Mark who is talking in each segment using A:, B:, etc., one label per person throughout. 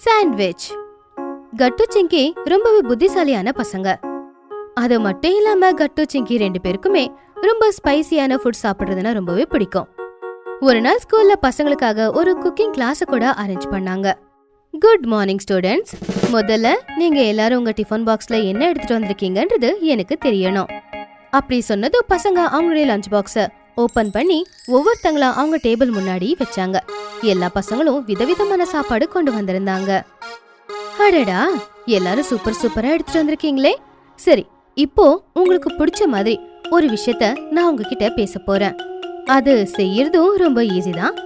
A: Sandwich. கட்டு சிங்கி ரொம்பவே புத்திசாலியான பசங்க. அது மட்டும் இல்லாம கட்டு சிங்கி 2 பேருக்குமே ரொம்ப ஸ்பைசியான ஃபுட் சாப்பிடுறதுன்னா ரொம்பவே பிடிக்கும். ஒரு நாள் ஸ்கூல்ல பசங்களுக்காக ஒரு குக்கிங் கிளாஸ் கூட அரேஞ்ச் பண்ணாங்க. Good morning students. முதல்ல நீங்க எல்லாரும் உங்க டிஃபன் பாக்ஸ்ல என்ன எடுத்துட்டு வந்திருக்கீங்கன்றது எனக்கு தெரியணும். அப்படி சொன்னது பசங்க அவங்களுடைய லஞ்ச் பாக்ஸ ஓபன் பண்ணி ஒவ்வொருத்தங்களா அவங்க டேபிள் முன்னாடி வச்சாங்க. எல்லா பசங்களும் விதவிதமான சாப்பாடு கொண்டு வந்திருந்தாங்க. அடடா, எல்லாரும் சூப்பரா எடுத்துட்டு வந்திருக்கீங்களே. சரி, இப்போ உங்களுக்கு பிடிச்ச மாதிரி ஒரு விஷயத்த நான் உங்ககிட்ட பேச போறேன். அது செய்யறதும் ரொம்ப ஈஸி தான்.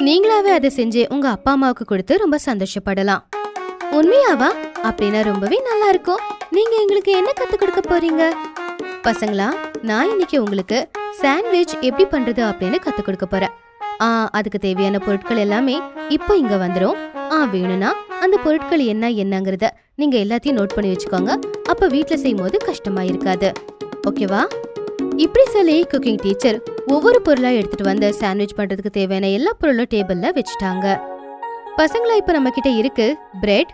A: நீங்களாவே அதை செஞ்சு உங்க அப்பா அம்மாவுக்கு கொடுத்து ரொம்ப சந்தோஷப்படலாம். உண்மையாவா? அப்படின்னா ரொம்பவே நல்லா இருக்கும். நீங்க எங்களுக்கு என்ன கத்து கொடுக்க போறீங்க? பசங்களா, நான் இன்னைக்கு உங்களுக்கு சாண்ட்விச் எப்படி பண்றது அப்படின்னு கத்து கொடுக்க போறேன். அதுக்கு தேவையான பொருட்கள் எல்லாமே இப்போ இங்க வந்துரும். வேணும்னா அந்த பொருட்கள் என்னங்கறத நீங்க எல்லாத்தையும் நோட் பண்ணி வச்சுக்கோங்க. அப்ப வீட்ல செய்யும் போது கஷ்டமா இருக்காது. ஓகேவா? இப்படி சொல்லி குக்கிங் டீச்சர் ஒவ்வொரு பொருளா எடுத்துட்டு வந்து சாண்ட்விச் பண்றதுக்கு தேவையான எல்லா பொருளும் டேபிள்ல வச்சுட்டாங்க. பசங்களா, இப்ப நம்ம கிட்ட இருக்கு பிரெட்,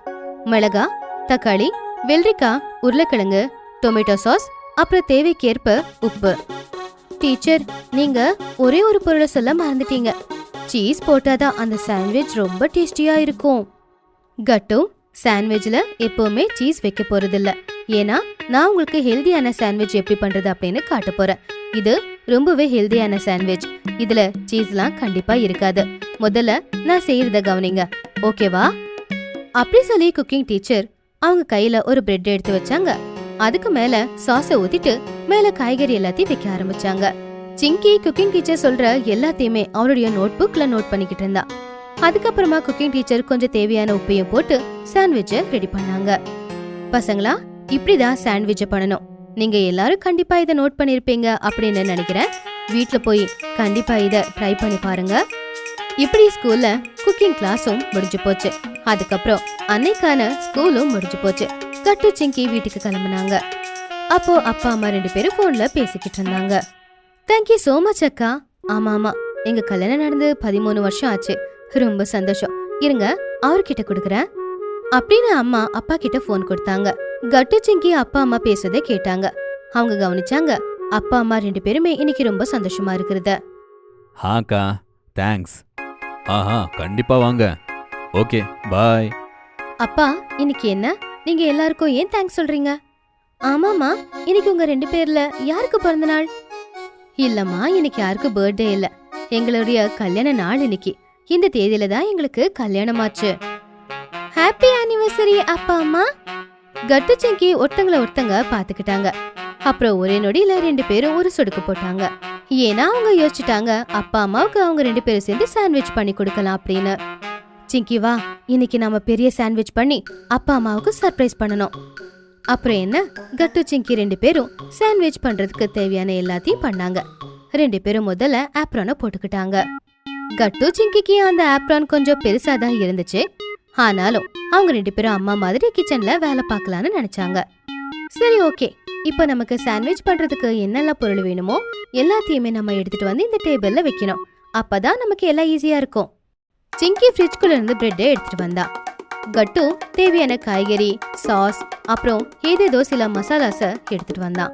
A: மிளகா, தக்காளி, வெள்ளரிக்காய், உருளைக்கிழங்கு, டொமேட்டோ சாஸ், அப்புறம் தேவைக்கேற்ப உப்பு. டீச்சர், நீங்க ஒரே ஒரு பொருளை சொல்ல மறந்துட்டீங்க. சீஸ் போட்டாதான் அந்த சாண்ட்விச் ரொம்ப டேஸ்டியா இருக்கும். கட்டு, சாண்ட்விச்ல எப்பவுமே சீஸ் வைக்க போறது இல்ல. ஏன்னா நான் உங்களுக்கு ஹெல்தியான சாண்ட்விச் எப்படி பண்றது அப்படின்னு காட்ட போறேன். இது ரொம்பவே ஹெல்தியான சாண்ட்விச். இதுல சீஸ்லாம் கண்டிப்பா இருக்காது. முதல்ல நான் செய்யறத கவனிங்க, ஓகேவா? அப்படி சொல்லி குக்கிங் டீச்சர் அவங்க கையில ஒரு பிரெட் எடுத்து வச்சாங்க. அதுக்கு மேல சாஸ ஊத்திட்டு மேல காய்கறி எல்லாத்தையும் வைக்க ஆரம்பிச்சாங்க. சிங்கி குக்கிங் டீச்சர் சொல்ற எல்லாத்தையுமே அவருடைய நோட் புக்ல நோட் பண்ணிக்கிட்டு இருந்தா. அதுக்கப்புறமா குக்கிங் டீச்சர் கொஞ்சம் தேவையான உப்பையும் போட்டு சாண்ட்விச்ச ரெடி பண்ணாங்க. பசங்களா, இப்படிதான் சாண்ட்விச்ச பண்ணணும். நீங்க எல்லாரும் கண்டிப்பா இதை நோட் பண்ணிருப்பீங்க அப்படின்னு நினைக்கிறேன். வீட்ல போய் கண்டிப்பா இத ட்ரை பண்ணி பாருங்க. இப்படி ஸ்கூல்ல குக்கிங் கிளாஸும் முடிஞ்சு போச்சு. அதுக்கப்புறம் அன்னைக்கான ஸ்கூலும் முடிஞ்சு போச்சு. கட்டு சிங்கி வீட்டுக்கு கிளம்புனாங்க. அப்போ அப்பா அம்மா 2 பேரும் போன்ல பேசிக்கிட்டு இருந்தாங்க. தேங்க்யூ சோ மச் அக்கா. ஆமா, எங்க கல்யாணம் நடந்து 13 வருஷம் ஆச்சு. ரொம்ப சந்தோஷம். இருங்க, அவர்கிட்ட கொடுக்கறேன் அப்படின்னு அம்மா அப்பா கிட்ட போன் கொடுத்தாங்க. கட்டு சிங்கி அப்பா அம்மா பேசுறதை கேட்டாங்க. அவங்க கவனிச்சாங்க. அப்பா அம்மா 2 பேருமே இன்னைக்கு ரொம்ப சந்தோஷமா இருக்கிறத.
B: ஹாக்கா, தேங்க்ஸ். கண்டிப்பா வாங்க. ஓகே, பாய்.
A: அப்பா, இன்னைக்கு என்ன நீங்க எல்லாருக்கும் ஏன் தேங்க்ஸ் சொல்றீங்க? ஆமாமா, இன்னைக்கு உங்க 2 பேர்ல யாருக்கு பிறந்த நாள்? இல்லம்மா, இன்னைக்கு யாருக்கு பர்த்டே இல்ல. எங்களுடைய கல்யாண நாள் இன்னைக்கு. இந்த தேதியில தான் எங்களுக்கு கல்யாணம் ஆச்சு. ஹாப்பி ஆனிவர்சரி அப்பா அம்மா. கட்டு சிங்கி ஒருத்தங்க பாத்துக்கிட்டாங்க. அப்புறம் ஒரே நொடியில 2 பேரும் ஒரு சொடுக்கு போட்டாங்க. ஏன்னா அவங்க யோசிச்சுட்டாங்க, அப்பா அம்மாவுக்கு அவங்க 2 பேரும் சேர்ந்து சாண்ட்விச் பண்ணி கொடுக்கலாம் அப்படின்னு. சிங்கி வா, இன்னைக்கு நாம பெரிய சாண்ட்விச் பண்ணி அப்பா அம்மாவுக்கு சர்ப்ரைஸ் பண்ணணும். அப்புறம் என்ன, கட்டு சிங்கி 2 பேரும் சாண்ட்விச் பண்றதுக்கு தேவையான எல்லாத்தையும் பண்ணாங்க. 2 பேரும் முதல்ல ஆப்ரானை போட்டுக்கிட்டாங்க. கட்டு சிங்கிக்கு அந்த ஆப்ரான் கொஞ்சம் பெருசாதான் இருந்துச்சு. ஆனாலும் அவங்க 2 பேரும் அம்மா மாதிரி கிச்சன்ல வேலை பார்க்கலான்னு நினைச்சாங்க. சரி, ஓகே, இப்ப நமக்கு சாண்ட்விச் பண்றதுக்கு என்னெல்லாம் பொருள் வேணுமோ எல்லாத்தையுமே நம்ம எடுத்துட்டு வந்து இந்த டேபிள்ல வைக்கணும். அப்பதான் நமக்கு எல்லாம் ஈஸியா இருக்கும். சிங்கி ஃப்ரிட்ஜ்குள்ள இருந்து பிரெட்டை எடுத்துட்டு வந்தா. கட்டு தேவையான காய்கறி, சாஸ், அப்புறம் ஏதேதோ சில மசாலாஸ எடுத்துட்டு வந்தான்.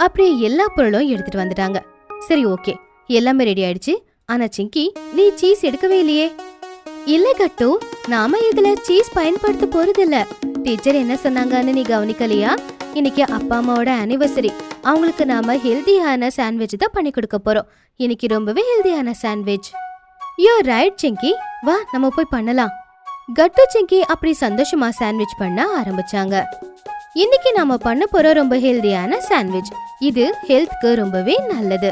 A: அப்படியே எல்லா பொருளும் எடுத்துட்டு வந்துட்டாங்க. சரி, ஓகே, எல்லாமே ரெடி ஆயிடுச்சு. ஆனா சிங்கி, நீ சீஸ் எடுக்கவே இல்லையே? இல்ல கட்டு, நாம இதுல சீஸ் பயன்படுத்த போறது இல்ல. டீச்சர் என்ன சொன்னாங்கன்னு நீ கவனிக்கலையா? இன்னைக்கு அப்பா அம்மாவோட ஆனிவர்சரி. அவங்களுக்கு நாம ஹெல்தியான சாண்ட்விச் தான் பண்ணி கொடுக்க போறோம். இன்னைக்கு ரொம்பவே ஹெல்தியான சாண்ட்விச். யூ ரைட் சிங்கி, வா நம்ம போய் பண்ணலாம். கட்டு சிங்கி அப்படி சந்தோஷமா சாண்ட்விச் பண்ண ஆரம்பிச்சாங்க. இன்னைக்கு நாம பண்ண போற ரொம்ப ஹெல்தியான சாண்ட்விச். இது ஹெல்த்க்கு ரொம்பவே நல்லது.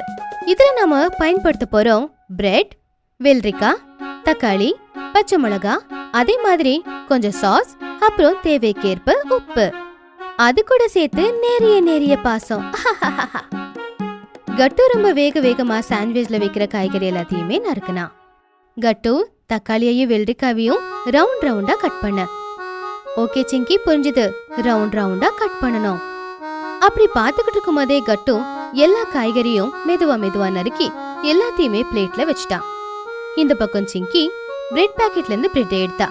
A: இதுல நாம பயன்படுத்த போறோம் பிரெட், வெள்ளரிக்காய், தக்காளி, பச்சை மிளகா, அதே மாதிரி கொஞ்சம் சாஸ், அப்புறம் தேவைக்கேற்ப உப்பு. அது கூட சேர்த்து நேரிய பாசம். கட்டு ரொம்ப வேகமா சாண்ட்விச்ல வைக்கிற காய்கறி எல்லாத்தையுமே நறுக்குனா. கட்டு தக்காளியையும் வெள்ளரிக்காவையும் ரவுண்டா கட் பண்ண. ஓகே சிங்கி, புரிஞ்சுது. ரவுண்டா கட் பண்ணணும். அப்படி பாத்துக்கிட்டு இருக்கும் போதே கட்டு எல்லா காய்கறியும் மெதுவா நறுக்கி எல்லாத்தையுமே பிளேட்ல வச்சுட்டான். இந்த பக்கம் சிங்கி பிரெட் பாக்கெட்ல இருந்து பிரெட் எடுத்தா.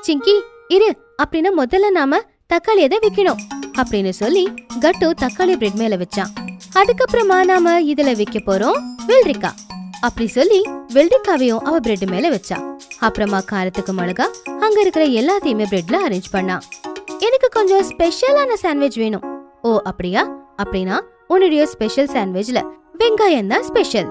A: சிங்கி, இரு அப்படின்னா முதல்ல நாம தக்காளியை தான் வைக்கணும் அப்படின்னு சொல்லி கட்டு தக்காளி பிரெட் மேல வச்சான். அதுக்கப்புறமா நாம இதுல வைக்க போறோம் வெள்ளரிக்காய் அப்படி சொல்லி வெள்ளரிக்காவையும் அவ பிரெட் மேல வச்சா. அப்புறமா காரத்துக்கு மிளகா அங்க இருக்கிற எல்லாத்தையுமே பிரெட்ல அரேஞ்ச் பண்ணா. எனக்கு கொஞ்சம் ஸ்பெஷலான சாண்ட்விச் வேணும். ஓ அப்படியா? அப்படின்னா உன்னுடைய ஸ்பெஷல் சாண்ட்விச்ல வெங்காயம் தான் ஸ்பெஷல்.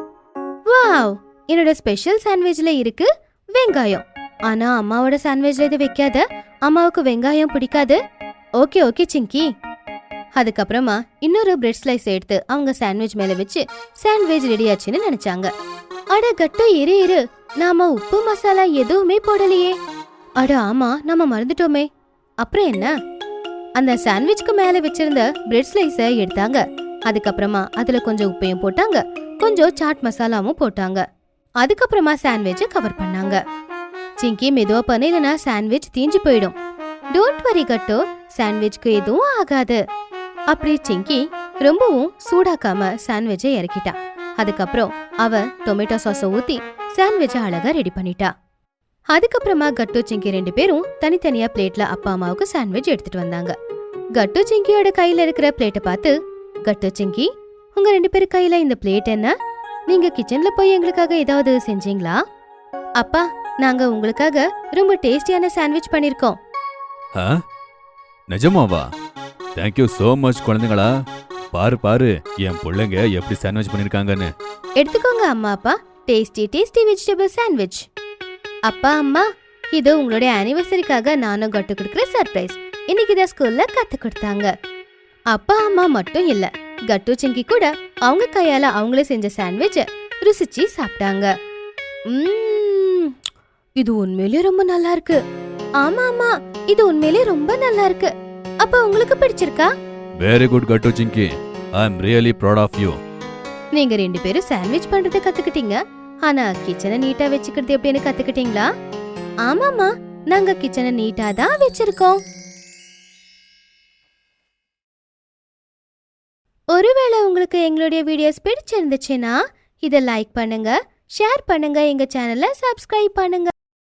A: வாவ், என்னோட ஸ்பெஷல் சாண்ட்விச்ல இருக்கு வெங்காயம். ஆனா அம்மாவோட சாண்ட்விச்ல இது வைக்காத, அம்மாவுக்கு வெங்காயம் பிடிக்காது. ஓகே ஓகே சிங்கி. அதுக்கப்புறமா இன்னொரு பிரெட் ஸ்லைஸ் எடுத்து அவங்க சாண்ட்விச் மேல வச்சு சாண்ட்விச் ரெடி ஆச்சுன்னு நினைச்சாங்க. அட கட்டு இரு, நாம உப்பு மசாலா எதுவுமே போடலையே. அட ஆமா, நாம மறந்துட்டோமே. அப்புறம் என்ன? அந்த சாண்ட்விச்க்கு மேல வச்சிருந்த பிரெட் ஸ்லைஸ எடுத்தாங்க. அதுக்கப்புறமா அதுல கொஞ்சம் உப்பையும் போட்டாங்க, கொஞ்சம் சாட் மசாலாவும் போட்டாங்க. அதுக்கப்புறமா சாண்ட்விச்சை கவர் பண்ணாங்க. சிங்கி மெதுவா பண்ண, இல்லைன்னா சாண்ட்விச் தீஞ்சு போயிடும். டோன்ட் வரி கட்டு, சாண்ட்விச்க்கு எதுவும் ஆகாது. அப்படி சிங்கி ரொம்பவும் சூடாக்காம சாண்ட்விச்சை இறக்கிட்டா. அதுக்கப்புறம் அவ டொமேட்டோ சாஸ ஊத்தி சாண்ட்விச்சை அழகா ரெடி பண்ணிட்டா. அதுக்கப்புறமா கட்டு சிங்கி 2 பேரும் தனித்தனியா பிளேட்ல அப்பா அம்மாவுக்கு சாண்ட்விச் எடுத்துட்டு வந்தாங்க. கட்டு சிங்கியோட கையில இருக்கிற பிளேட்டை பார்த்து, கட்டு சிங்கி, உங்க 2 பேரு கையில இந்த பிளேட் என்ன? நீங்க கிச்சன்ல போய் எங்களுக்காக ஏதாவது செஞ்சீங்களா? அப்பா, நாங்க உங்களுக்காக ரொம்ப டேஸ்டியான சாண்ட்விச் பண்ணிருக்கோம்.
B: நிஜமாவா? தேங்க்யூ சோ மச் குழந்தைங்களா. பாரு என் பிள்ளைங்க எப்படி சாண்ட்விச் பண்ணிருக்காங்கன்னு.
A: எடுத்துக்கோங்க அம்மா அப்பா, டேஸ்டி வெஜிடபிள் சாண்ட்விச். அப்பா அம்மா, இது உங்களுடைய ஆனிவர்சரிக்காக நானும் கட்டு கொடுக்குற சர்ப்ரைஸ். இன்னைக்கு தான் ஸ்கூல்ல கத்து கொடுத்தாங்க. அப்பா அம்மா மட்டும் இல்ல, கட்டு சிங்கி கூட அவங்க கையால அவங்களே செஞ்ச சாண்ட்விச் ருசிச்சு சாப்பிட்டாங்க. இது உண்மையிலேயே ரொம்ப நல்லா இருக்கு. ஆமா, இது உண்மையிலேயே ரொம்ப நல்லா இருக்கு. அப்ப உங்களுக்கு பிடிச்சிருக்கா?
B: வெரி குட் கட்டு சிங்கி, I am really proud of you.
A: நீங்க 2 பேரும் சாண்ட்விச் பண்றதை கத்துக்கிட்டீங்க. ஆனா கிச்சனை நீட்டா வச்சுக்கிறது எப்படின்னு கத்துக்கிட்டீங்களா? ஆமாமா, நாங்க கிச்சனை நீட்டா தான் வச்சிருக்கோம். ஒருவேளை உங்களுக்கு எங்களுடைய வீடியோஸ் பிடிச்சிருந்துச்சுன்னா இதை லைக் பண்ணுங்க, ஷேர் பண்ணுங்க, எங்க சேனலை சப்ஸ்கிரைப் பண்ணுங்க.